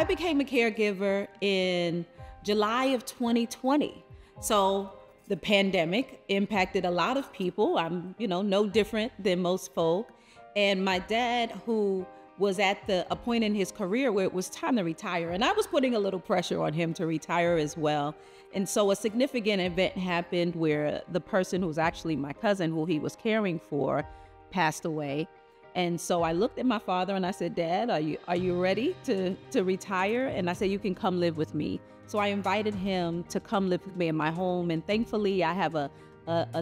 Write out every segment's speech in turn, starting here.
I became a caregiver in July of 2020. So the pandemic impacted a lot of people. I'm, no different than most folk. And my dad, who was at a point in his career where it was time to retire, and I was putting a little pressure on him to retire as well. And so a significant event happened where the person who was actually my cousin, who he was caring for, passed away. And so I looked at my father and I said, Dad, are you ready to retire? And I said, you can come live with me. So I invited him to come live with me in my home. And thankfully, I have a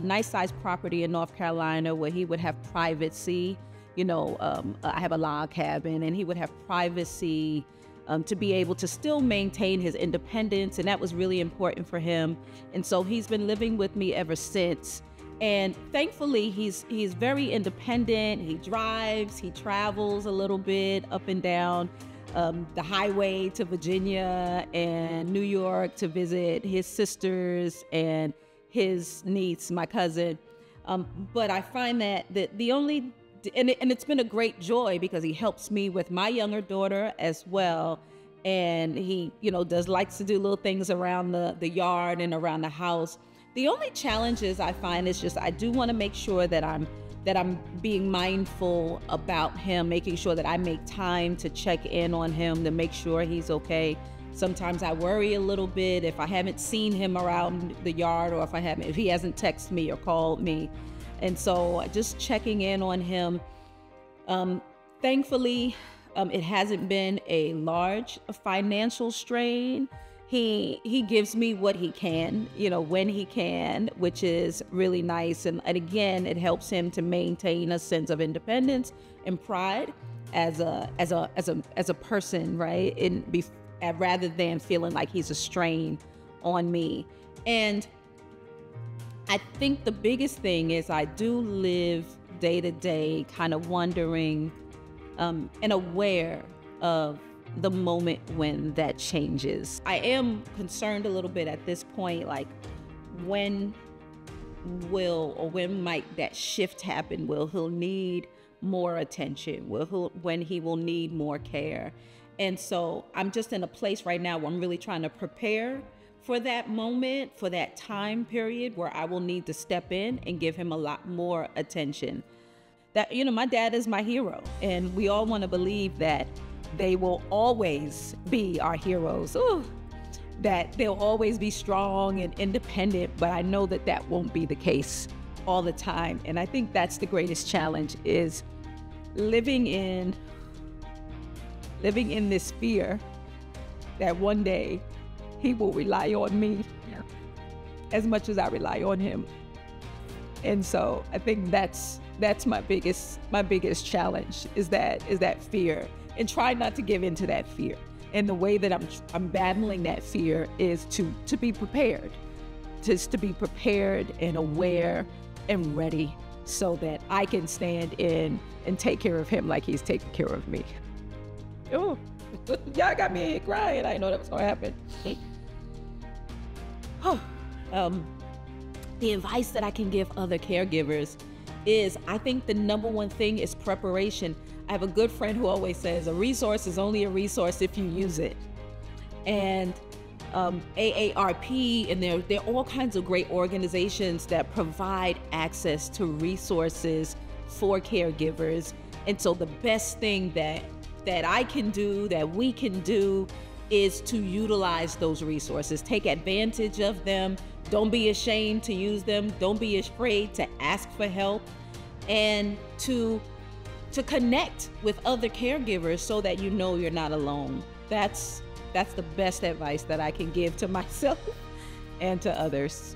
nice sized property in North Carolina where he would have privacy. I have a log cabin, and he would have privacy to be able to still maintain his independence. And that was really important for him. And so he's been living with me ever since. And thankfully, he's very independent. He drives, he travels a little bit up and down the highway to Virginia and New York to visit his sisters and his niece, my cousin. But I find that the only, and it's been a great joy because he helps me with my younger daughter as well. And he, likes to do little things around the yard and around the house. The only challenges I find is just I do want to make sure that I'm being mindful about him, making sure that I make time to check in on him to make sure he's okay. Sometimes I worry a little bit if I haven't seen him around the yard, or if he hasn't texted me or called me. And so just checking in on him. Thankfully, it hasn't been a large financial strain. He gives me what he can, when he can, which is really nice. And again, it helps him to maintain a sense of independence and pride as a person, right? Rather than feeling like he's a strain on me. And I think the biggest thing is I do live day to day kind of wondering and aware of the moment when that changes. I am concerned a little bit at this point, like when might that shift happen? Will he need more attention? When he will need more care? And so I'm just in a place right now where I'm really trying to prepare for that moment, for that time period where I will need to step in and give him a lot more attention. That, my dad is my hero, and we all want to believe that they will always be our heroes. Ooh, that they'll always be strong and independent, but I know that won't be the case all the time. And I think that's the greatest challenge, is living in this fear that one day he will rely on me as much as I rely on him. And so I think that's my biggest challenge, is that fear. And try not to give into that fear. And the way that I'm battling that fear is to be prepared, just to be prepared and aware and ready so that I can stand in and take care of him like he's taking care of me. Oh, y'all got me in here crying. I didn't know that was gonna happen. The advice that I can give other caregivers is, I think the number one thing is preparation. I have a good friend who always says a resource is only a resource if you use it. And AARP, and there are all kinds of great organizations that provide access to resources for caregivers. And so the best thing that I can do, that we can do, is to utilize those resources. Take advantage of them. Don't be ashamed to use them. Don't be afraid to ask for help, and to connect with other caregivers so that you're not alone. That's the best advice that I can give to myself and to others.